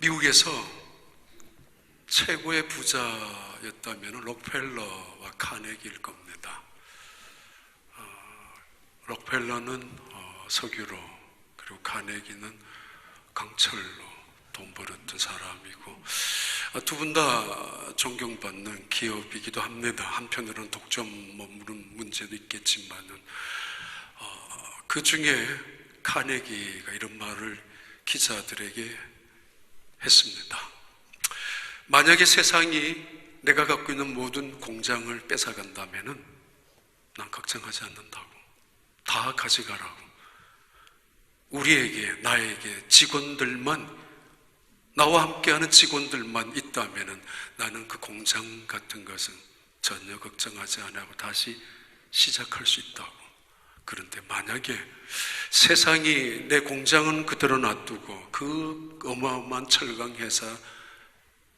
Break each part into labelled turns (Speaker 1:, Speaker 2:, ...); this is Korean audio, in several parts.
Speaker 1: 미국에서 최고의 부자였다면 록펠러와 카네기일 겁니다. 록펠러는 석유로, 그리고 카네기는 강철로 돈 벌었던 사람이고, 두 분 다 존경받는 기업이기도 합니다. 한편으로는 독점 머무는 문제도 있겠지만은, 그 중에 카네기가 이런 말을 기자들에게 했습니다. 만약에 세상이 내가 갖고 있는 모든 공장을 뺏어간다면은 난 걱정하지 않는다고. 다 가져가라고. 우리에게, 나에게 직원들만, 나와 함께하는 직원들만 있다면은 나는 그 공장 같은 것은 전혀 걱정하지 않고 다시 시작할 수 있다고. 그런데 만약에 세상이 내 공장은 그대로 놔두고 그 어마어마한 철강회사,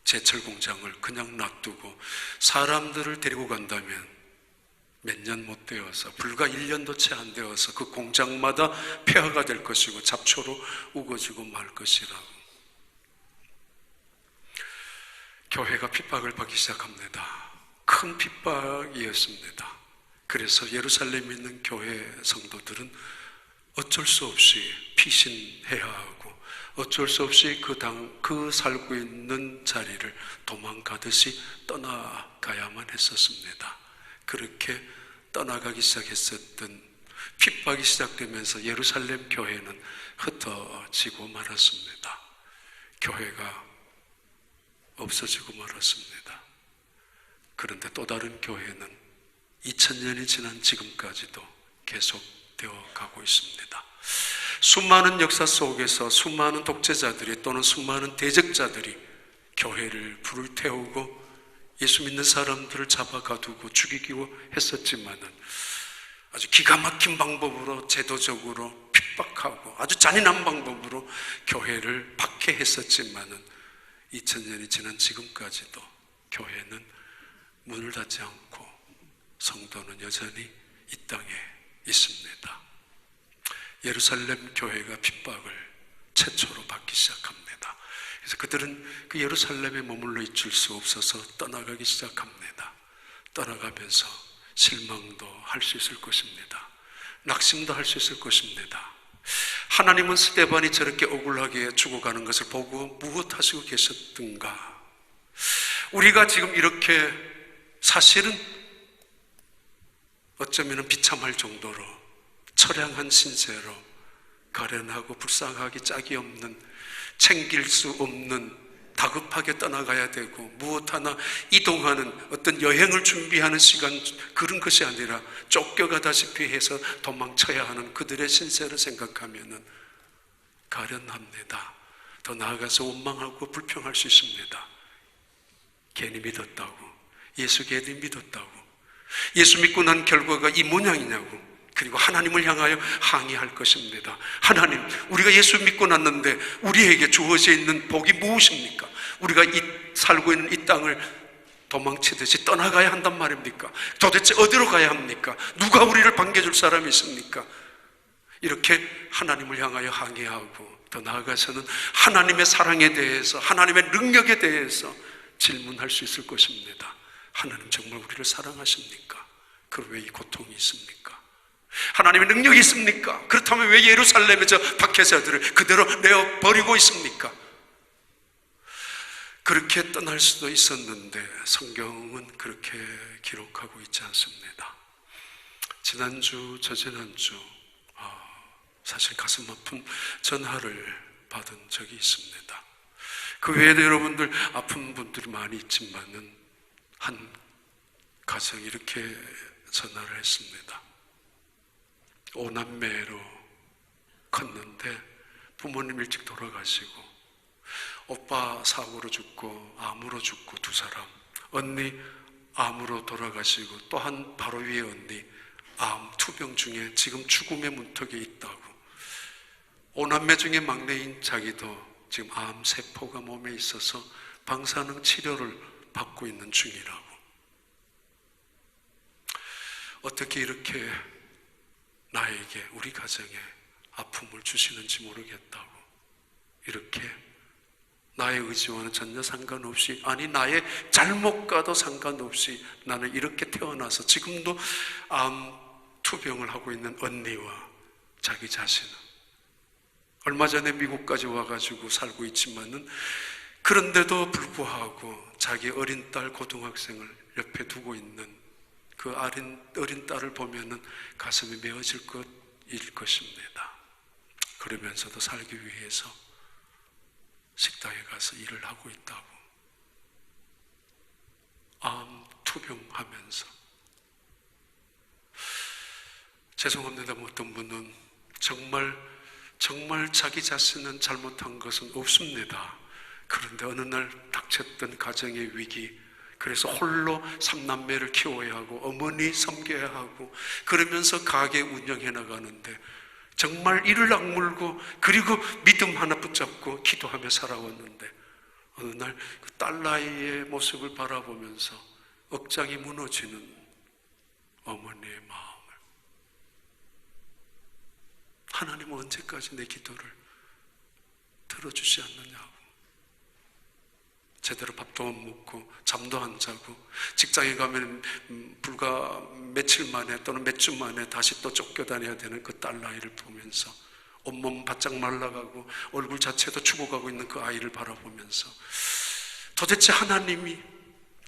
Speaker 1: 제철 공장을 그냥 놔두고 사람들을 데리고 간다면 몇 년 못 되어서, 불과 1년도 채 안 되어서 그 공장마다 폐허가 될 것이고 잡초로 우거지고 말 것이라고. 교회가 핍박을 받기 시작합니다. 큰 핍박이었습니다. 그래서 예루살렘에 있는 교회 성도들은 어쩔 수 없이 피신해야 하고, 어쩔 수 없이 그 살고 있는 자리를 도망가듯이 떠나가야만 했었습니다. 그렇게 떠나가기 시작했었던, 핍박이 시작되면서 예루살렘 교회는 흩어지고 말았습니다. 교회가 없어지고 말았습니다. 그런데 또 다른 교회는 2000년이 지난 지금까지도 계속되어 가고 있습니다. 수많은 역사 속에서 수많은 독재자들이, 또는 수많은 대적자들이 교회를 불을 태우고 예수 믿는 사람들을 잡아가두고 죽이기도 했었지만은, 아주 기가 막힌 방법으로 제도적으로 핍박하고 아주 잔인한 방법으로 교회를 박해했었지만은 2000년이 지난 지금까지도 교회는 문을 닫지 않고 성도는 여전히 이 땅에 있습니다. 예루살렘 교회가 핍박을 최초로 받기 시작합니다. 그래서 그들은 그 예루살렘에 머물러 있을 수 없어서 떠나가기 시작합니다. 떠나가면서 실망도 할 수 있을 것입니다. 낙심도 할 수 있을 것입니다. 하나님은 스데반이 저렇게 억울하게 죽어가는 것을 보고 무엇하시고 계셨던가? 우리가 지금 이렇게, 사실은 어쩌면 비참할 정도로 처량한 신세로 가련하고 불쌍하기 짝이 없는, 챙길 수 없는, 다급하게 떠나가야 되고 무엇 하나 이동하는 어떤 여행을 준비하는 시간, 그런 것이 아니라 쫓겨가다시피 해서 도망쳐야 하는 그들의 신세를 생각하면 가련합니다. 더 나아가서 원망하고 불평할 수 있습니다. 괜히 믿었다고, 예수 괜히 믿었다고, 예수 믿고 난 결과가 이 모양이냐고. 그리고 하나님을 향하여 항의할 것입니다. 하나님, 우리가 예수 믿고 났는데 우리에게 주어져 있는 복이 무엇입니까? 우리가 살고 있는 이 땅을 도망치듯이 떠나가야 한단 말입니까? 도대체 어디로 가야 합니까? 누가 우리를 반겨줄 사람이 있습니까? 이렇게 하나님을 향하여 항의하고, 더 나아가서는 하나님의 사랑에 대해서, 하나님의 능력에 대해서 질문할 수 있을 것입니다. 하나님 정말 우리를 사랑하십니까? 그럼 왜 이 고통이 있습니까? 하나님의 능력이 있습니까? 그렇다면 왜 예루살렘의 저 박해자들을 그대로 내어버리고 있습니까? 그렇게 떠날 수도 있었는데 성경은 그렇게 기록하고 있지 않습니다. 지난주, 저지난주 사실 가슴 아픈 전화를 받은 적이 있습니다. 그 외에도 여러분들 아픈 분들이 많이 있지만은 한 가정이 이렇게 전화를 했습니다. 5남매로 컸는데 부모님 일찍 돌아가시고, 오빠 사고로 죽고 암으로 죽고 2사람, 언니 암으로 돌아가시고, 또 한 바로 위에 언니 암 투병 중에 지금 죽음의 문턱에 있다고. 5남매 중에 막내인 자기도 지금 암 세포가 몸에 있어서 방사능 치료를 받고 있는 중이라고. 어떻게 이렇게 나에게, 우리 가정에 아픔을 주시는지 모르겠다고 이렇게 나의 의지와는 전혀 상관없이, 아니 나의 잘못과도 상관없이 나는 이렇게 태어나서 지금도 암 투병을 하고 있는 언니와 자기 자신은 얼마 전에 미국까지 와가지고 살고 있지만은, 그런데도 불구하고 자기 어린 딸 고등학생을 옆에 두고 있는 그 어린 딸을 보면은 가슴이 메어질 것일 것입니다. 그러면서도 살기 위해서 식당에 가서 일을 하고 있다고. 암 투병하면서. 죄송합니다. 어떤 분은 정말 자기 자신은 잘못한 것은 없습니다. 그런데 어느 날 닥쳤던 가정의 위기, 그래서 홀로 3남매를 키워야 하고 어머니 섬겨야 하고 그러면서 가게 운영해 나가는데 정말 이를 악물고 그리고 믿음 하나 붙잡고 기도하며 살아왔는데, 어느 날 그 딸아이의 모습을 바라보면서 억장이 무너지는 어머니의 마음을, 하나님은 언제까지 내 기도를 들어주지 않느냐고. 제대로 밥도 안 먹고 잠도 안 자고 직장에 가면 불과 며칠 만에 또는 몇 주 만에 다시 또 쫓겨다녀야 되는 그 딸아이를 보면서 온몸 바짝 말라가고 얼굴 자체도 죽어가고 있는 그 아이를 바라보면서 도대체 하나님이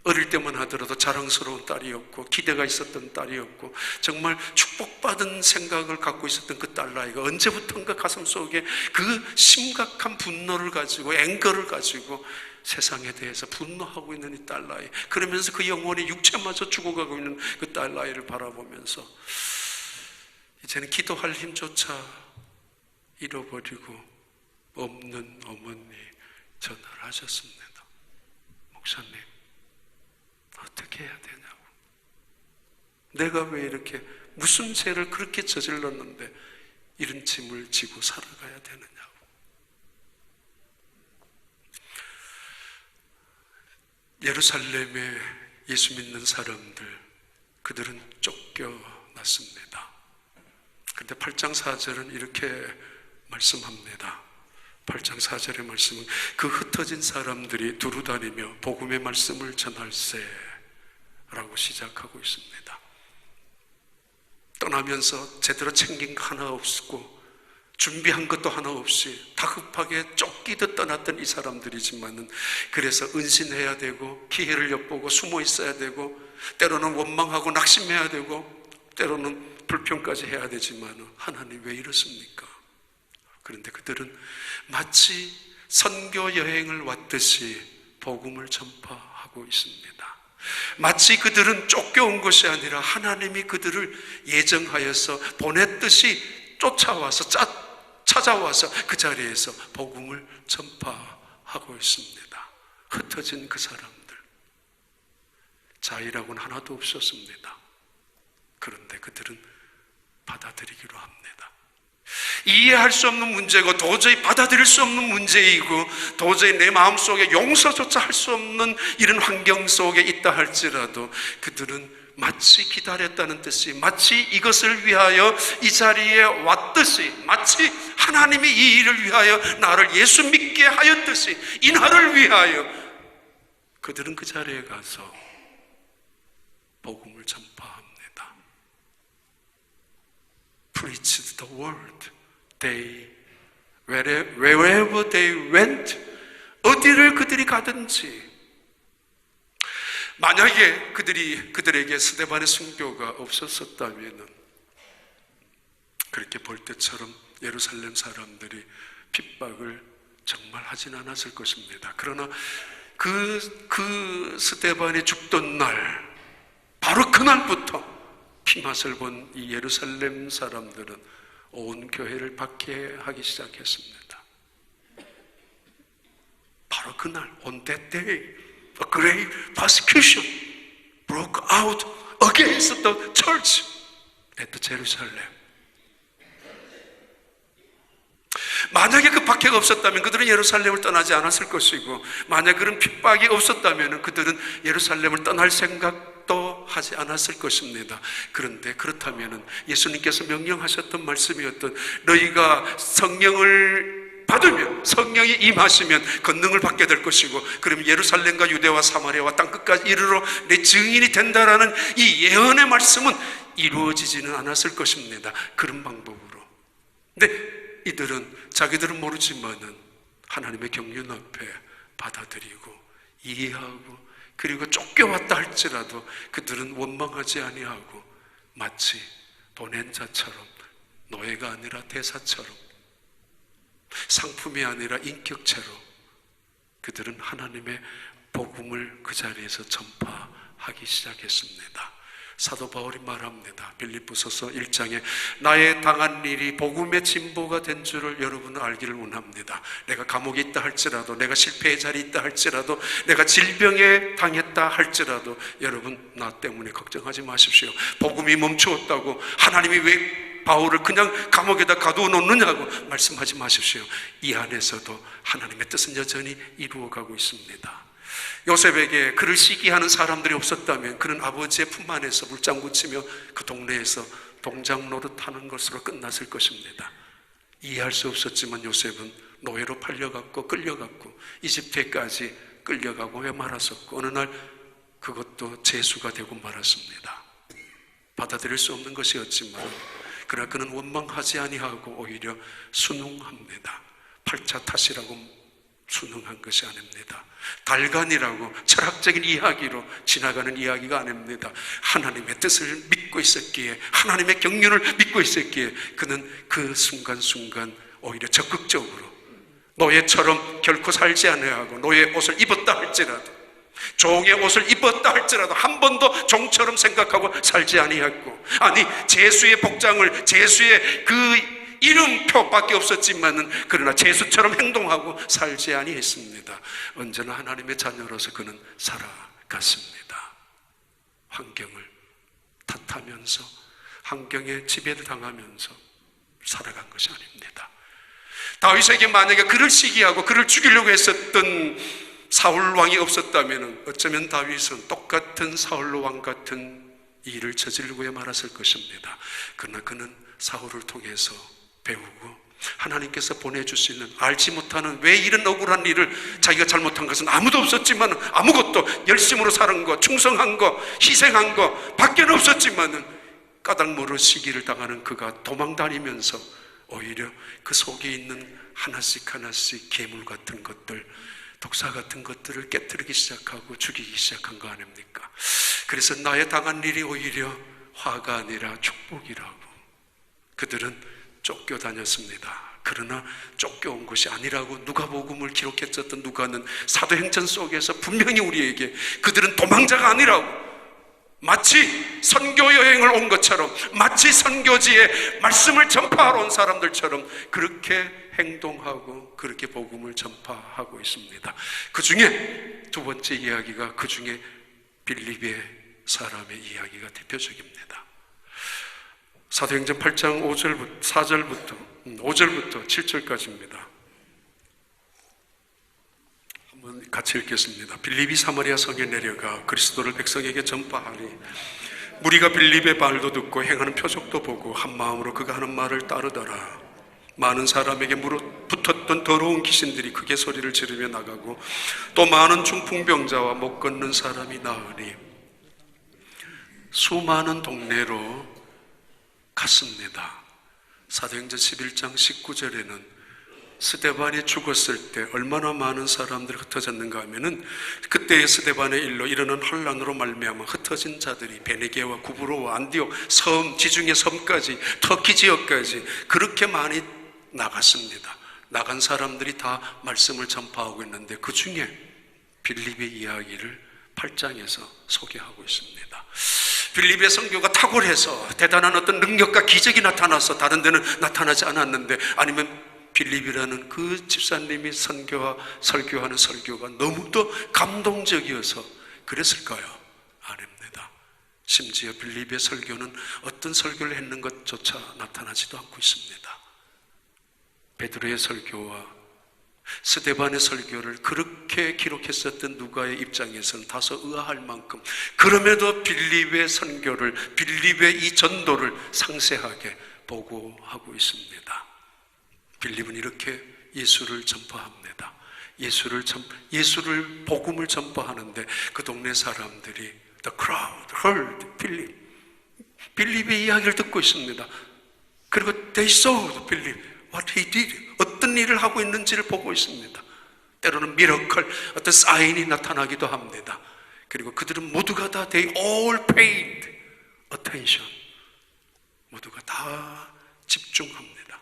Speaker 1: 어릴 때만 하더라도 자랑스러운 딸이었고 기대가 있었던 딸이었고 정말 축복받은 생각을 갖고 있었던 그 딸아이가 언제부턴가 가슴속에 그 심각한 분노를 가지고 앵거를 가지고 세상에 대해서 분노하고 있는 이 딸아이, 그러면서 그 영혼의 육체마저 죽어가고 있는 그 딸아이를 바라보면서 이제는 기도할 힘조차 잃어버리고 없는 어머니 전화를 하셨습니다. 목사님, 어떻게 해야 되냐고. 내가 왜 이렇게 무슨 죄를 그렇게 저질렀는데 이런 짐을 지고 살아가야 되느냐고. 예루살렘에 예수 믿는 사람들, 그들은 쫓겨났습니다. 그런데 8장 4절은 이렇게 말씀합니다. 8장 4절의 말씀은 그 흩어진 사람들이 두루다니며 복음의 말씀을 전할세 라고 시작하고 있습니다. 떠나면서 제대로 챙긴 거 하나 없고 준비한 것도 하나 없이 다급하게 쫓기듯 떠났던 이 사람들이지만은, 그래서 은신해야 되고 기회를 엿보고 숨어 있어야 되고 때로는 원망하고 낙심해야 되고 때로는 불평까지 해야 되지만은, 하나님 왜 이렇습니까? 그런데 그들은 마치 선교 여행을 왔듯이 복음을 전파하고 있습니다. 마치 그들은 쫓겨온 것이 아니라 하나님이 그들을 예정하여서 보냈듯이 쫓아와서 찾아와서 그 자리에서 복음을 전파하고 있습니다. 흩어진 그 사람들, 자의라고는 하나도 없었습니다. 그런데 그들은 받아들이기로 합니다. 이해할 수 없는 문제고 도저히 받아들일 수 없는 문제이고 도저히 내 마음속에 용서조차 할 수 없는 이런 환경 속에 있다 할지라도 그들은 마치 기다렸다는 뜻이, 마치 이것을 위하여 이 자리에 왔듯이, 마치 하나님이 이 일을 위하여 나를 예수 믿게 하였듯이 이 날을 위하여 그들은 그 자리에 가서 복음을 전파합니다. Preached the word. Wherever they went, 어디를 그들이 가든지, 만약에 그들에게 스데반의 순교가 없었었다면 그렇게 볼 때처럼 예루살렘 사람들이 핍박을 정말 하진 않았을 것입니다. 그러나 그 스데반이 죽던 날, 바로 그날부터 피맛을 본 이 예루살렘 사람들은 온 교회를 박해하기 시작했습니다. 바로 그날, on that day, a great persecution broke out against the church at Jerusalem. 만약에 그 박해가 없었다면 그들은 예루살렘을 떠나지 않았을 것이고, 만약 그런 핍박이 없었다면 그들은 예루살렘을 떠날 생각도 하지 않았을 것입니다. 그런데 그렇다면 예수님께서 명령하셨던 말씀이었던 너희가 성령을 받으면, 성령이 임하시면 권능을 받게 될 것이고, 그럼 예루살렘과 유대와 사마리아와 땅끝까지 이르러 내 증인이 된다라는 이 예언의 말씀은 이루어지지는 않았을 것입니다. 그런 방법으로. 근데 이들은 자기들은 모르지만은 하나님의 경륜 앞에 받아들이고 이해하고, 그리고 쫓겨왔다 할지라도 그들은 원망하지 아니하고 마치 보낸 자처럼, 노예가 아니라 대사처럼, 상품이 아니라 인격체로 그들은 하나님의 복음을 그 자리에서 전파하기 시작했습니다. 사도 바울이 말합니다. 빌립보서서 1장에 나의 당한 일이 복음의 진보가 된 줄을 여러분은 알기를 원합니다. 내가 감옥에 있다 할지라도, 내가 실패의 자리에 있다 할지라도, 내가 질병에 당했다 할지라도 여러분 나 때문에 걱정하지 마십시오. 복음이 멈추었다고 하나님이 왜 바울을 그냥 감옥에다 가두어 놓느냐고 말씀하지 마십시오. 이 안에서도 하나님의 뜻은 여전히 이루어가고 있습니다. 요셉에게 그를 시기하는 사람들이 없었다면 그는 아버지의 품 안에서 물장구 치며 그 동네에서 동장 노릇하는 것으로 끝났을 것입니다. 이해할 수 없었지만 요셉은 노예로 팔려갔고 끌려갔고 이집트까지 끌려가고 왜 말았었고, 어느 날 그것도 재수가 되고 말았습니다. 받아들일 수 없는 것이었지만 그러나 그는 원망하지 아니하고 오히려 순응합니다. 팔자 탓이라고 순응한 것이 아닙니다. 달간이라고 철학적인 이야기로 지나가는 이야기가 아닙니다. 하나님의 뜻을 믿고 있었기에, 하나님의 경륜을 믿고 있었기에 그는 그 순간순간 오히려 적극적으로 노예처럼 결코 살지 않아야하고, 노예 옷을 입었다 할지라도, 종의 옷을 입었다 할지라도 한 번도 종처럼 생각하고 살지 아니했고, 아니 제수의 복장을, 제수의 그 이름표밖에 없었지만은 그러나 제수처럼 행동하고 살지 아니했습니다. 언제나 하나님의 자녀로서 그는 살아갔습니다. 환경을 탓하면서, 환경에 지배를 당하면서 살아간 것이 아닙니다. 다윗에게 만약에 그를 시기하고 그를 죽이려고 했었던 사울 왕이 없었다면 어쩌면 다윗은 똑같은 사울 왕 같은 일을 저지르고 말았을 것입니다. 그러나 그는 사울을 통해서 배우고 하나님께서 보내주시는, 알지 못하는, 왜 이런 억울한 일을, 자기가 잘못한 것은 아무도 없었지만 아무것도, 열심으로 사는 것, 충성한 것, 희생한 것 밖에 없었지만은 까닭모르 시기를 당하는 그가 도망다니면서 오히려 그 속에 있는 하나씩 하나씩 괴물 같은 것들, 독사 같은 것들을 깨뜨리기 시작하고 죽이기 시작한 거 아닙니까? 그래서 나의 당한 일이 오히려 화가 아니라 축복이라고 그들은 쫓겨다녔습니다. 그러나 쫓겨온 것이 아니라고 누가복음을 기록했었던 누가는 사도행전 속에서 분명히 우리에게 그들은 도망자가 아니라고, 마치 선교 여행을 온 것처럼, 마치 선교지에 말씀을 전파하러 온 사람들처럼 그렇게 행동하고 그렇게 복음을 전파하고 있습니다. 그 중에 두 번째 이야기가, 그 중에 빌립의 사람의 이야기가 대표적입니다. 사도행전 8장 5절부터 7절까지입니다. 한번 같이 읽겠습니다. 빌립이 사마리아 성에 내려가 그리스도를 백성에게 전파하니 무리가 빌립의 말도 듣고 행하는 표적도 보고 한 마음으로 그가 하는 말을 따르더라. 많은 사람에게 붙었던 더러운 귀신들이 크게 소리를 지르며 나가고 또 많은 중풍병자와 못 걷는 사람이 나으니 수많은 동네로 갔습니다. 사도행전 11장 19절에는 스데반이 죽었을 때 얼마나 많은 사람들이 흩어졌는가 하면은 그때의 스데반의 일로 일어난 혼란으로 말미암아 흩어진 자들이 베네게와 구브로와 안디옥 섬, 지중해 섬까지, 터키 지역까지 그렇게 많이 나갔습니다. 나간 사람들이 다 말씀을 전파하고 있는데 그 중에 빌립의 이야기를 8장에서 소개하고 있습니다. 빌립의 선교가 탁월해서 대단한 어떤 능력과 기적이 나타나서 다른 데는 나타나지 않았는데, 아니면 빌립이라는 그 집사님이 설교하는 설교가 너무도 감동적이어서 그랬을까요? 아닙니다. 심지어 빌립의 설교는 어떤 설교를 했는 것조차 나타나지도 않고 있습니다. 베드로의 설교와 스데반의 설교를 그렇게 기록했었던 누가의 입장에서는 다소 의아할 만큼, 그럼에도 빌립의 선교를, 빌립의 이 전도를 상세하게 보고하고 있습니다. 빌립은 이렇게 예수를 전파합니다. 예수를 복음을 전파하는데 그 동네 사람들이 the crowd heard 빌립의 이야기를 듣고 있습니다. 그리고 they saw Philip, what he did, 어떤 일을 하고 있는지를 보고 있습니다. 때로는 미러클, 어떤 사인이 나타나기도 합니다. 그리고 그들은 모두가 다 they all paid attention, 모두가 다 집중합니다.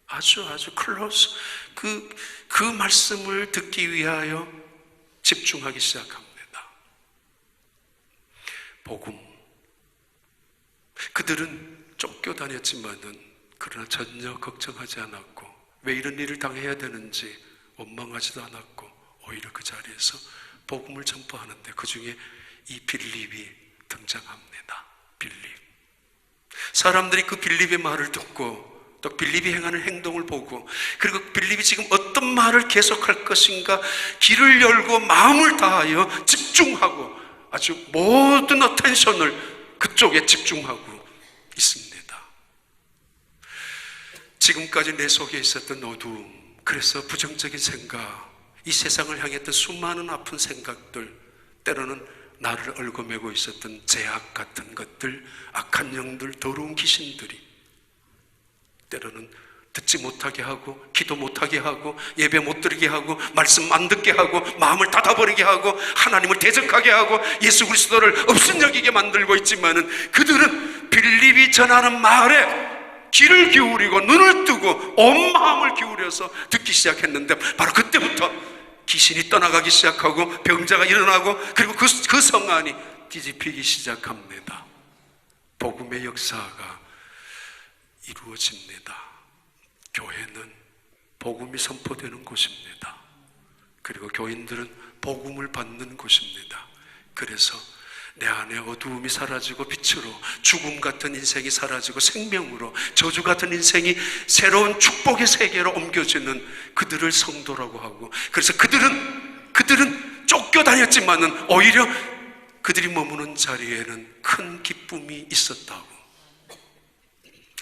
Speaker 1: 아주 close, 그 말씀을 듣기 위하여 집중하기 시작합니다. 복음. 그들은 쫓겨다녔지만은 그러나 전혀 걱정하지 않았고, 왜 이런 일을 당해야 되는지 원망하지도 않았고, 오히려 그 자리에서 복음을 전파하는데 그 중에 이 빌립이 등장합니다. 빌립. 사람들이 그 빌립의 말을 듣고 또 빌립이 행하는 행동을 보고, 그리고 빌립이 지금 어떤 말을 계속할 것인가 귀를 열고 마음을 다하여 집중하고 아주 모든 어텐션을 그쪽에 집중하고 있습니다. 지금까지 내 속에 있었던 어두움, 그래서 부정적인 생각, 이 세상을 향했던 수많은 아픈 생각들, 때로는 나를 얽어매고 있었던 제약 같은 것들, 악한 영들, 더러운 귀신들이 때로는 듣지 못하게 하고, 기도 못하게 하고, 예배 못 드리게 하고, 말씀 안 듣게 하고, 마음을 닫아버리게 하고, 하나님을 대적하게 하고, 예수 그리스도를 없은 여기게 만들고 있지만은 그들은 빌립이 전하는 말에 귀를 기울이고 눈을 뜨고 온 마음을 기울여서 듣기 시작했는데, 바로 그때부터 귀신이 떠나가기 시작하고 병자가 일어나고, 그리고 그 성 안이 뒤집히기 시작합니다. 복음의 역사가 이루어집니다. 교회는 복음이 선포되는 곳입니다. 그리고 교인들은 복음을 받는 곳입니다. 그래서 내 안에 어두움이 사라지고 빛으로, 죽음 같은 인생이 사라지고 생명으로, 저주 같은 인생이 새로운 축복의 세계로 옮겨지는 그들을 성도라고 하고, 그래서 그들은 쫓겨다녔지만은 오히려 그들이 머무는 자리에는 큰 기쁨이 있었다고.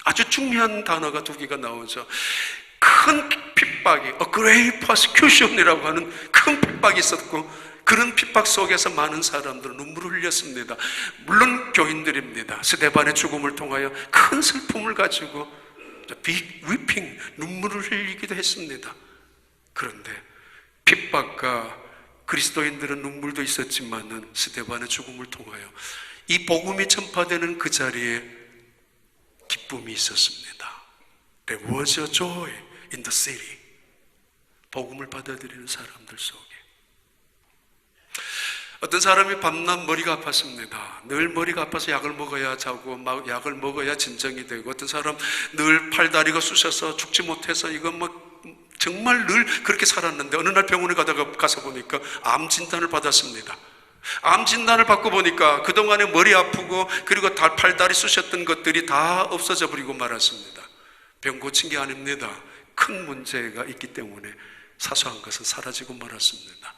Speaker 1: 아주 중요한 단어가 두 개가 나오죠. 큰 핍박이, a great persecution이라고 하는 큰 핍박이 있었고, 그런 핍박 속에서 많은 사람들은 눈물을 흘렸습니다. 물론 교인들입니다. 스데반의 죽음을 통하여 큰 슬픔을 가지고 big weeping, 눈물을 흘리기도 했습니다. 그런데 핍박과 그리스도인들은 눈물도 있었지만은 스데반의 죽음을 통하여 이 복음이 전파되는 그 자리에 기쁨이 있었습니다. There was a joy in the city. 복음을 받아들이는 사람들 속에. 어떤 사람이 밤낮 머리가 아팠습니다. 늘 머리가 아파서 약을 먹어야 자고, 약을 먹어야 진정이 되고, 어떤 사람 늘 팔다리가 쑤셔서 죽지 못해서 이거 정말 늘 그렇게 살았는데 어느 날 병원에 가서 보니까 암 진단을 받았습니다. 암 진단을 받고 보니까 그동안에 머리 아프고 그리고 팔다리 쑤셨던 것들이 다 없어져 버리고 말았습니다. 병 고친 게 아닙니다. 큰 문제가 있기 때문에 사소한 것은 사라지고 말았습니다.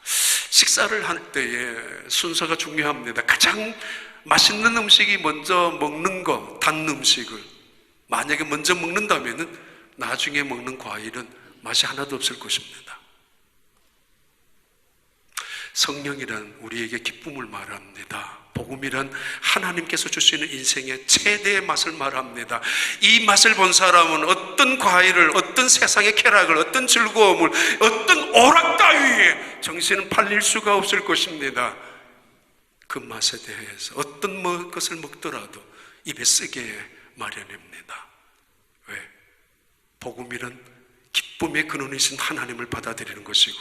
Speaker 1: 식사를 할 때에 순서가 중요합니다. 가장 맛있는 음식이 먼저 먹는 거, 단 음식을 만약에 먼저 먹는다면은 나중에 먹는 과일은 맛이 하나도 없을 것입니다. 성령이란 우리에게 기쁨을 말합니다. 복음이란 하나님께서 주시는 인생의 최대의 맛을 말합니다. 이 맛을 본 사람은 어떤 과일을, 어떤 세상의 쾌락을, 어떤 즐거움을, 어떤 오락 따위에 정신은 팔릴 수가 없을 것입니다. 그 맛에 대해서 어떤 것을 먹더라도 입에 쓰게 마련입니다. 왜? 복음이란 기쁨의 근원이신 하나님을 받아들이는 것이고,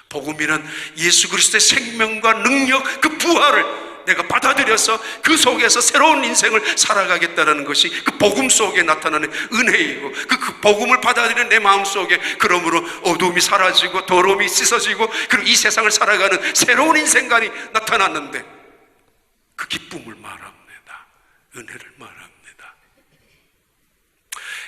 Speaker 1: 복음이란 예수 그리스도의 생명과 능력, 그 부활을 내가 받아들여서 그 속에서 새로운 인생을 살아가겠다는 것이 그 복음 속에 나타나는 은혜이고, 그 복음을 받아들이는 내 마음 속에 그러므로 어두움이 사라지고 더러움이 씻어지고, 그리고 이 세상을 살아가는 새로운 인생관이 나타났는데 그 기쁨을 말합니다. 은혜를 말합니다.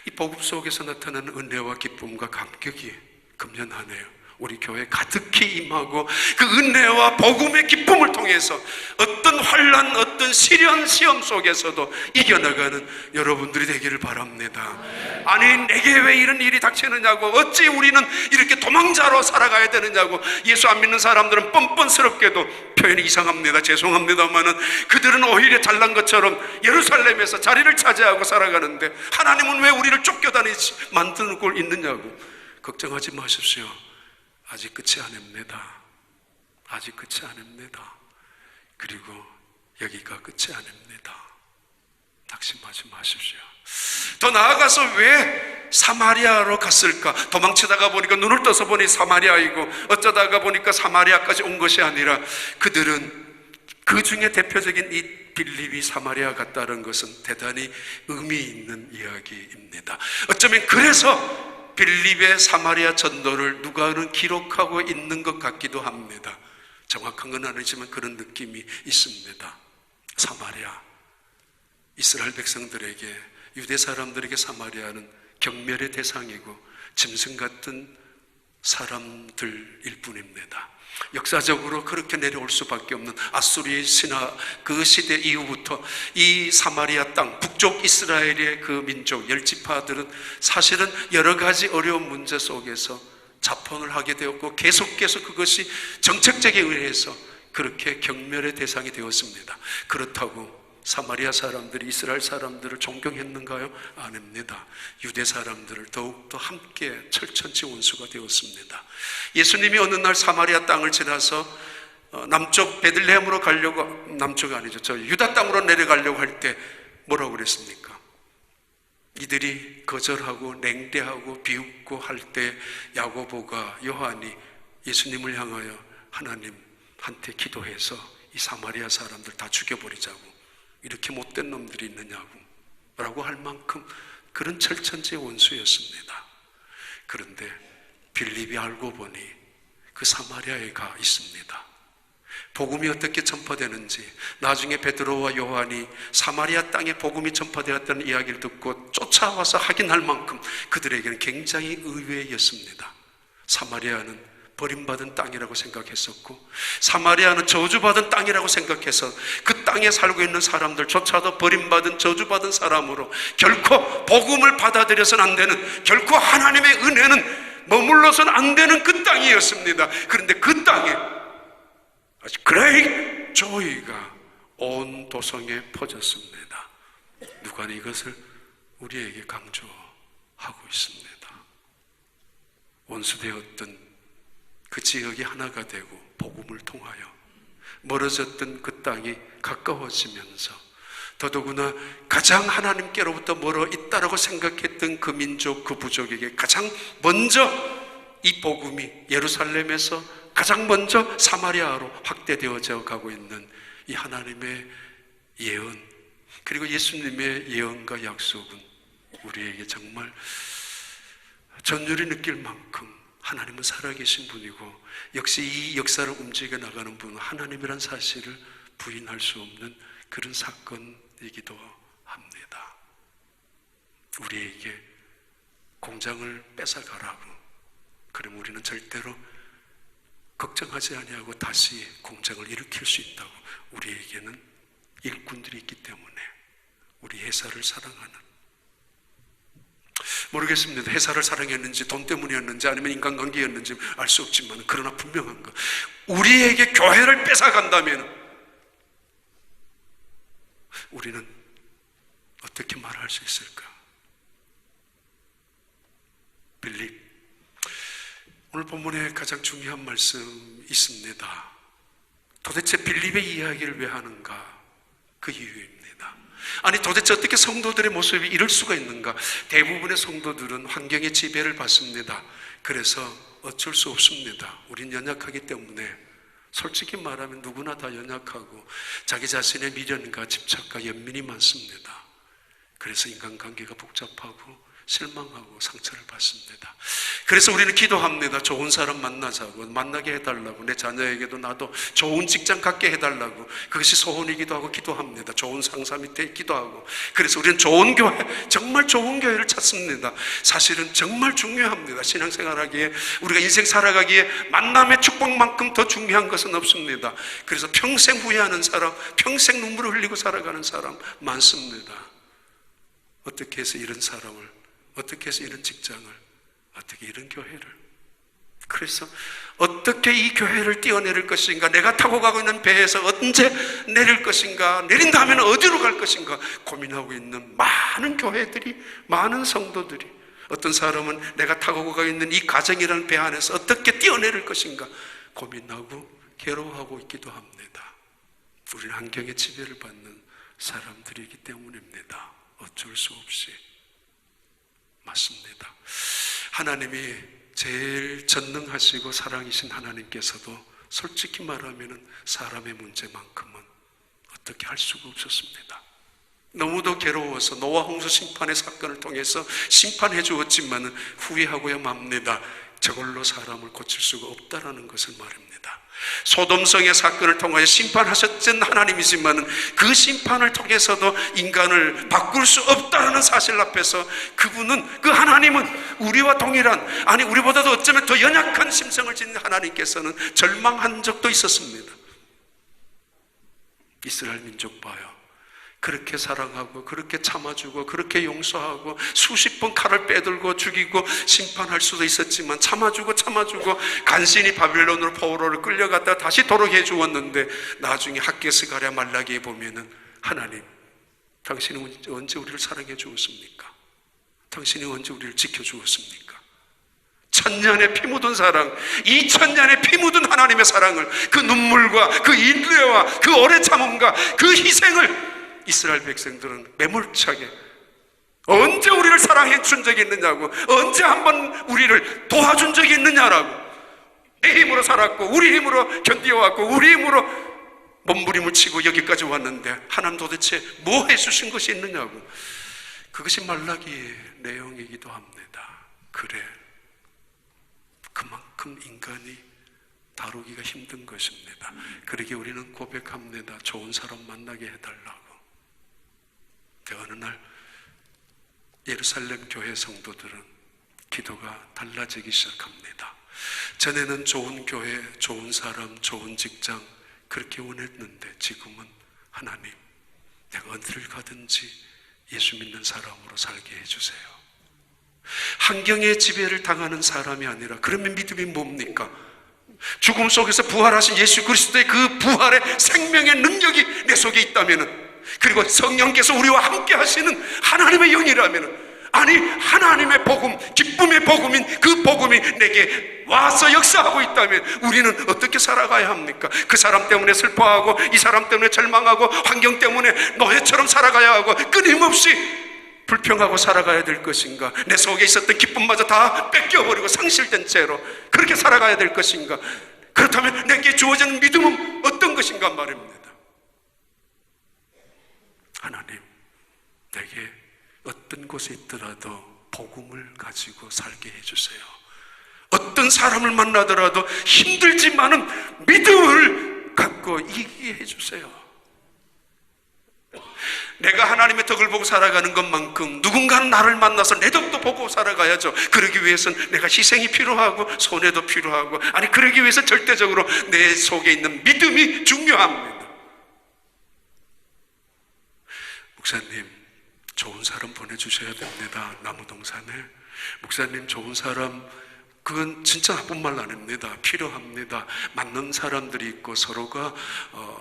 Speaker 1: 이 복음 속에서 나타나는 은혜와 기쁨과 감격이 금년 한 해 우리 교회 가득히 임하고 그 은혜와 복음의 기쁨을 통해서 어떤 환난, 어떤 시련, 시험 속에서도 이겨나가는 여러분들이 되기를 바랍니다. 아니, 내게 왜 이런 일이 닥치느냐고, 어찌 우리는 이렇게 도망자로 살아가야 되느냐고, 예수 안 믿는 사람들은 뻔뻔스럽게도, 표현이 이상합니다, 죄송합니다만은, 그들은 오히려 잘난 것처럼 예루살렘에서 자리를 차지하고 살아가는데 하나님은 왜 우리를 쫓겨다니지 만들고 있느냐고. 걱정하지 마십시오. 아직 끝이 아닙니다. 아직 끝이 아닙니다. 그리고 여기가 끝이 아닙니다. 낙심하지 마십시오. 더 나아가서 왜 사마리아로 갔을까? 도망치다가 보니까 눈을 떠서 보니 사마리아이고, 어쩌다가 보니까 사마리아까지 온 것이 아니라, 그들은 그 중에 대표적인 이 빌립이 사마리아 갔다는 것은 대단히 의미 있는 이야기입니다. 어쩌면 그래서 빌립의 사마리아 전도를 누가는 기록하고 있는 것 같기도 합니다. 정확한 건 아니지만 그런 느낌이 있습니다. 사마리아, 이스라엘 백성들에게, 유대 사람들에게 사마리아는 경멸의 대상이고 짐승 같은 사람들일 뿐입니다. 역사적으로 그렇게 내려올 수밖에 없는 아수리의 신화, 그 시대 이후부터 이 사마리아 땅, 북쪽 이스라엘의 그 민족, 10지파들은 사실은 여러 가지 어려운 문제 속에서 자pon을 하게 되었고, 계속 그것이 정책적에 의해서 그렇게 경멸의 대상이 되었습니다. 그렇다고 사마리아 사람들이 이스라엘 사람들을 존경했는가요? 아닙니다. 유대 사람들을 더욱더 함께 철천지 원수가 되었습니다. 예수님이 어느 날 사마리아 땅을 지나서 남쪽 베들레헴으로 가려고, 남쪽 아니죠, 저 유다 땅으로 내려가려고 할 때 뭐라고 그랬습니까? 이들이 거절하고 냉대하고 비웃고 할 때 야고보가, 요한이 예수님을 향하여 하나님한테 기도해서 이 사마리아 사람들 다 죽여버리자고, 이렇게 못된 놈들이 있느냐고 라고 할 만큼 그런 철천지의 원수였습니다. 그런데 빌립이 알고 보니 그 사마리아에 가 있습니다. 복음이 어떻게 전파되는지, 나중에 베드로와 요한이 사마리아 땅에 복음이 전파되었다는 이야기를 듣고 쫓아와서 확인할 만큼 그들에게는 굉장히 의외였습니다. 사마리아는 버림받은 땅이라고 생각했었고, 사마리아는 저주받은 땅이라고 생각해서 그 땅에 살고 있는 사람들조차도 버림받은 저주받은 사람으로 결코 복음을 받아들여서는 안 되는, 결코 하나님의 은혜는 머물러서는 안 되는 그 땅이었습니다. 그런데 그 땅에 아주 그레이트 조이가 온 도성에 퍼졌습니다. 누가 이것을 우리에게 강조하고 있습니다. 원수되었던 그 지역이 하나가 되고 복음을 통하여 멀어졌던 그 땅이 가까워지면서, 더더구나 가장 하나님께로부터 멀어 있다라고 생각했던 그 민족, 그 부족에게 가장 먼저 이 복음이 예루살렘에서 가장 먼저 사마리아로 확대되어져 가고 있는 이 하나님의 예언, 그리고 예수님의 예언과 약속은 우리에게 정말 전율이 느낄 만큼 하나님은 살아계신 분이고, 역시 이 역사를 움직여 나가는 분은 하나님이란 사실을 부인할 수 없는 그런 사건이기도 합니다. 우리에게 공장을 뺏어가라고, 그럼 우리는 절대로 걱정하지 아니하고 다시 공장을 일으킬 수 있다고. 우리에게는 일꾼들이 있기 때문에, 우리 회사를 사랑하는, 모르겠습니다. 회사를 사랑했는지 돈 때문이었는지 아니면 인간관계였는지 알 수 없지만, 그러나 분명한 것, 우리에게 교회를 뺏어간다면 우리는 어떻게 말할 수 있을까? 빌립, 오늘 본문에 가장 중요한 말씀 있습니다. 도대체 빌립의 이야기를 왜 하는가? 그 이유입니다. 아니, 도대체 어떻게 성도들의 모습이 이럴 수가 있는가? 대부분의 성도들은 환경의 지배를 받습니다. 그래서 어쩔 수 없습니다. 우린 연약하기 때문에, 솔직히 말하면 누구나 다 연약하고 자기 자신의 미련과 집착과 연민이 많습니다. 그래서 인간관계가 복잡하고 실망하고 상처를 받습니다. 그래서 우리는 기도합니다. 좋은 사람 만나자고, 만나게 해달라고, 내 자녀에게도 나도 좋은 직장 갖게 해달라고. 그것이 소원이기도 하고 기도합니다. 좋은 상사 밑에 기도하고. 그래서 우리는 좋은 교회, 정말 좋은 교회를 찾습니다. 사실은 정말 중요합니다. 신앙생활하기에, 우리가 인생 살아가기에 만남의 축복만큼 더 중요한 것은 없습니다. 그래서 평생 후회하는 사람, 평생 눈물을 흘리고 살아가는 사람 많습니다. 어떻게 해서 이런 사람을, 어떻게 해서 이런 직장을, 어떻게 이런 교회를, 그래서 어떻게 이 교회를 뛰어내릴 것인가, 내가 타고 가고 있는 배에서 언제 내릴 것인가, 내린다면 어디로 갈 것인가 고민하고 있는 많은 교회들이, 많은 성도들이, 어떤 사람은 내가 타고 가고 있는 이 가정이라는 배 안에서 어떻게 뛰어내릴 것인가 고민하고 괴로워하고 있기도 합니다. 우리는 환경의 지배를 받는 사람들이기 때문입니다. 어쩔 수 없이. 맞습니다. 하나님이 제일 전능하시고 사랑이신 하나님께서도 솔직히 말하면 사람의 문제만큼은 어떻게 할 수가 없었습니다. 너무도 괴로워서 노아 홍수 심판의 사건을 통해서 심판해 주었지만 후회하고야 맙니다. 저걸로 사람을 고칠 수가 없다라는 것을 말합니다. 소돔성의 사건을 통하여 심판하셨던 하나님이지만 그 심판을 통해서도 인간을 바꿀 수 없다는 사실 앞에서 그분은, 그 하나님은 우리와 동일한, 아니 우리보다도 어쩌면 더 연약한 심성을 지닌 하나님께서는 절망한 적도 있었습니다. 이스라엘 민족 봐요. 그렇게 사랑하고 그렇게 참아주고 그렇게 용서하고 수십 번 칼을 빼들고 죽이고 심판할 수도 있었지만 참아주고 간신히 바빌론으로 포로를 끌려갔다 다시 돌아오게 해주었는데 나중에 학개스가랴 말라기에 보면은 하나님, 당신은 언제 우리를 사랑해 주었습니까? 당신이 언제 우리를 지켜주었습니까? 천년의 피 묻은 사랑, 2000년의 피 묻은 하나님의 사랑을, 그 눈물과 그 인내와 그 오래 참음과 그 희생을 이스라엘 백성들은 매몰차게 언제 우리를 사랑해 준 적이 있느냐고, 언제 한번 우리를 도와준 적이 있느냐라고, 내 힘으로 살았고 우리 힘으로 견디어왔고 우리 힘으로 몸부림을 치고 여기까지 왔는데 하나님 도대체 뭐 해주신 것이 있느냐고. 그것이 말라기의 내용이기도 합니다. 그래, 그만큼 인간이 다루기가 힘든 것입니다. 그러기에 우리는 고백합니다. 좋은 사람 만나게 해달라고. 어느 날 예루살렘 교회 성도들은 기도가 달라지기 시작합니다. 전에는 좋은 교회, 좋은 사람, 좋은 직장 그렇게 원했는데 지금은 하나님, 내가 어디를 가든지 예수 믿는 사람으로 살게 해주세요. 환경의 지배를 당하는 사람이 아니라, 그러면 믿음이 뭡니까? 죽음 속에서 부활하신 예수 그리스도의 그 부활의 생명의 능력이 내 속에 있다면, 그리고 성령께서 우리와 함께 하시는 하나님의 영이라면, 아니 하나님의 복음, 기쁨의 복음인 그 복음이 내게 와서 역사하고 있다면 우리는 어떻게 살아가야 합니까? 그 사람 때문에 슬퍼하고 이 사람 때문에 절망하고 환경 때문에 노예처럼 살아가야 하고 끊임없이 불평하고 살아가야 될 것인가? 내 속에 있었던 기쁨마저 다 뺏겨버리고 상실된 채로 그렇게 살아가야 될 것인가? 그렇다면 내게 주어진 믿음은 어떤 것인가 말입니다. 하나님, 내게 어떤 곳에 있더라도 복음을 가지고 살게 해주세요. 어떤 사람을 만나더라도 힘들지만은 믿음을 갖고 이기게 해주세요. 내가 하나님의 덕을 보고 살아가는 것만큼 누군가는 나를 만나서 내 덕도 보고 살아가야죠. 그러기 위해서는 내가 희생이 필요하고 손해도 필요하고, 아니 그러기 위해서 절대적으로 내 속에 있는 믿음이 중요합니다. 목사님, 좋은 사람 보내주셔야 됩니다. 나무동산에. 목사님, 좋은 사람, 그건 진짜 나쁜 말 아닙니다. 필요합니다. 맞는 사람들이 있고 서로가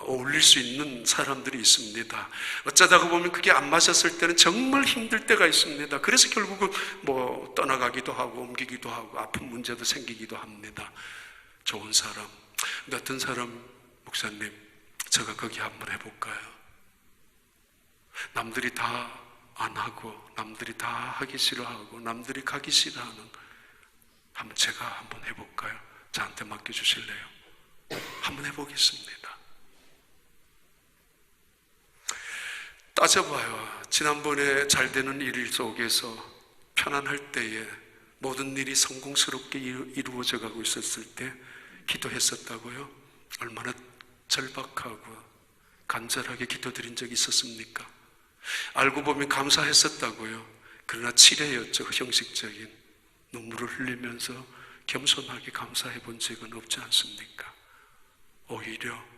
Speaker 1: 어울릴 수 있는 사람들이 있습니다. 어쩌다가 보면 그게 안 맞았을 때는 정말 힘들 때가 있습니다. 그래서 결국은 뭐 떠나가기도 하고 옮기기도 하고 아픈 문제도 생기기도 합니다. 좋은 사람. 근데 어떤 사람, 목사님, 제가 거기 한번 해볼까요? 남들이 다 안 하고 남들이 다 하기 싫어하고 남들이 가기 싫어하는, 한번 제가 한번 해볼까요? 저한테 맡겨주실래요? 한번 해보겠습니다. 따져봐요. 지난번에 잘 되는 일 속에서 편안할 때에 모든 일이 성공스럽게 이루어져 가고 있었을 때 기도했었다고요? 얼마나 절박하고 간절하게 기도드린 적이 있었습니까? 알고 보면 감사했었다고요? 그러나 치레였죠. 형식적인 눈물을 흘리면서 겸손하게 감사해 본 적은 없지 않습니까? 오히려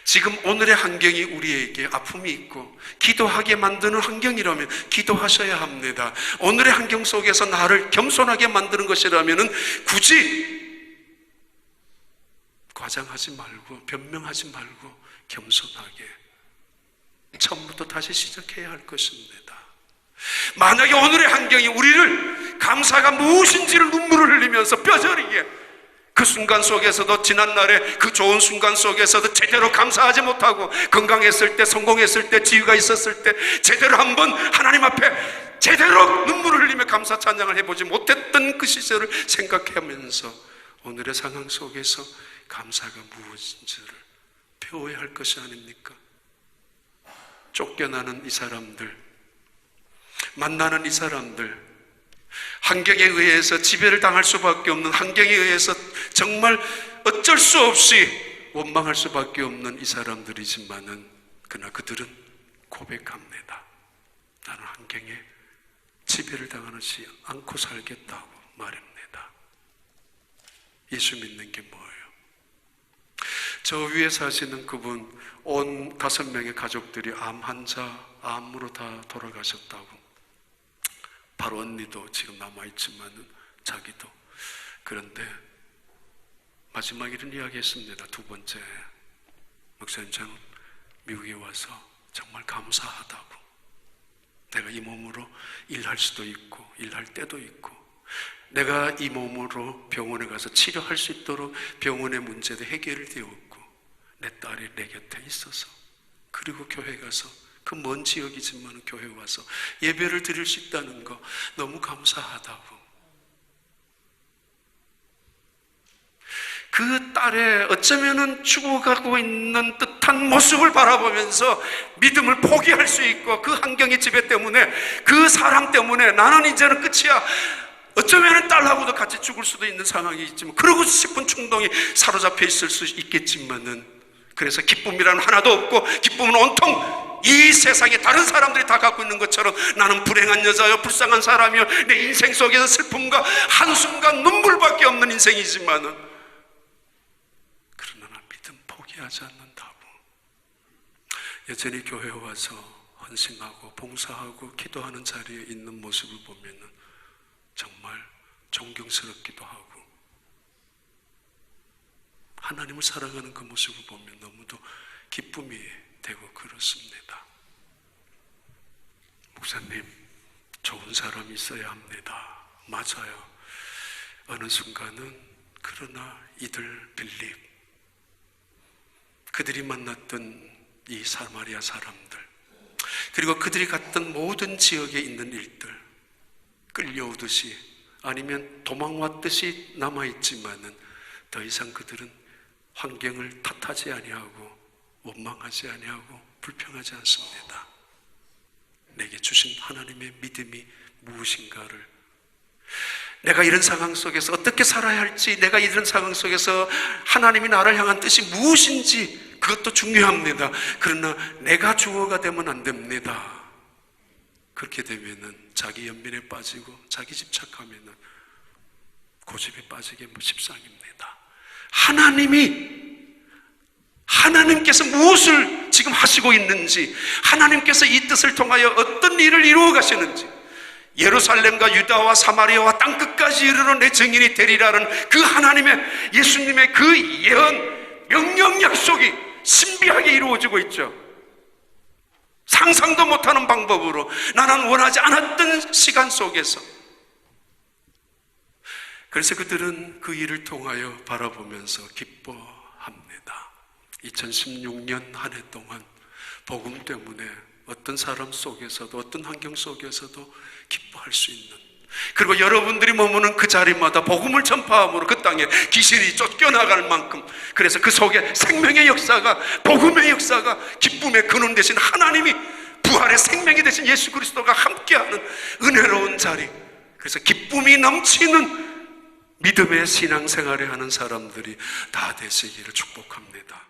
Speaker 1: 지금 오늘의 환경이 우리에게 아픔이 있고 기도하게 만드는 환경이라면 기도하셔야 합니다. 오늘의 환경 속에서 나를 겸손하게 만드는 것이라면 굳이 과장하지 말고 변명하지 말고 겸손하게 처음부터 다시 시작해야 할 것입니다. 만약에 오늘의 환경이 우리를 감사가 무엇인지를 눈물을 흘리면서 뼈저리게 그 순간 속에서도 지난날의 그 좋은 순간 속에서도 제대로 감사하지 못하고 건강했을 때, 성공했을 때, 지위가 있었을 때 제대로 한번 하나님 앞에 제대로 눈물을 흘리며 감사 찬양을 해보지 못했던 그 시절을 생각하면서 오늘의 상황 속에서 감사가 무엇인지를 배워야 할 것이 아닙니까? 쫓겨나는 이 사람들, 만나는 이 사람들, 환경에 의해서 지배를 당할 수밖에 없는, 환경에 의해서 정말 어쩔 수 없이 원망할 수밖에 없는 이 사람들이지만은 그러나 그들은 고백합니다. 나는 환경에 지배를 당하지 않고 살겠다고 말합니다. 예수 믿는 게 뭐예요? 저 위에 사시는 그분 온 5명의 가족들이 암 환자, 암으로 다 돌아가셨다고. 바로 언니도 지금 남아있지만은 자기도. 그런데 마지막 이런 이야기 했습니다. 두 번째, 목사님, 저는 미국에 와서 정말 감사하다고. 내가 이 몸으로 일할 수도 있고 일할 때도 있고 내가 이 몸으로 병원에 가서 치료할 수 있도록 병원의 문제도 해결되었고 내 딸이 내 곁에 있어서, 그리고 교회 가서 그 먼 지역이지만 교회 와서 예배를 드릴 수 있다는 거 너무 감사하다고. 그 딸의 어쩌면은 죽어가고 있는 듯한 모습을 바라보면서 믿음을 포기할 수 있고, 그 환경의 지배 때문에, 그 사람 때문에 나는 이제는 끝이야, 어쩌면은 딸하고도 같이 죽을 수도 있는 상황이 있지만 그러고 싶은 충동이 사로잡혀 있을 수 있겠지만은, 그래서 기쁨이라는 하나도 없고 기쁨은 온통 이 세상에 다른 사람들이 다 갖고 있는 것처럼 나는 불행한 여자요, 불쌍한 사람이요, 내 인생 속에서 슬픔과 한순간 눈물밖에 없는 인생이지만은 그러나 믿음 포기하지 않는다고. 여전히 교회에 와서 헌신하고 봉사하고 기도하는 자리에 있는 모습을 보면은 정말 존경스럽기도 하고, 하나님을 사랑하는 그 모습을 보면 너무도 기쁨이 되고 그렇습니다. 목사님, 좋은 사람이 있어야 합니다. 맞아요. 어느 순간은. 그러나 이들 빌립, 그들이 만났던 이 사마리아 사람들, 그리고 그들이 갔던 모든 지역에 있는 일들, 끌려오듯이 아니면 도망왔듯이 남아있지만은 더 이상 그들은 환경을 탓하지 아니하고 원망하지 아니하고 불평하지 않습니다. 내게 주신 하나님의 믿음이 무엇인가를, 내가 이런 상황 속에서 어떻게 살아야 할지, 내가 이런 상황 속에서 하나님이 나를 향한 뜻이 무엇인지, 그것도 중요합니다. 그러나 내가 주어가 되면 안 됩니다. 그렇게 되면은 자기 연민에 빠지고 자기 집착하면은 고집에 빠지게 십상입니다. 하나님께서 무엇을 지금 하시고 있는지, 하나님께서 이 뜻을 통하여 어떤 일을 이루어 가시는지, 예루살렘과 유다와 사마리아와 땅끝까지 이르러 내 증인이 되리라는 그 하나님의, 예수님의 그 예언, 명령, 약속이 신비하게 이루어지고 있죠. 상상도 못하는 방법으로, 나는 원하지 않았던 시간 속에서. 그래서 그들은 그 일을 통하여 바라보면서 기뻐합니다. 2016년 한 해 동안 복음 때문에 어떤 사람 속에서도 어떤 환경 속에서도 기뻐할 수 있는, 그리고 여러분들이 머무는 그 자리마다 복음을 전파함으로 그 땅에 귀신이 쫓겨나갈 만큼, 그래서 그 속에 생명의 역사가, 복음의 역사가, 기쁨의 근원 되신 하나님이 부활의 생명이 되신 예수 그리스도가 함께하는 은혜로운 자리, 그래서 기쁨이 넘치는 믿음의 신앙생활을 하는 사람들이 다 되시기를 축복합니다.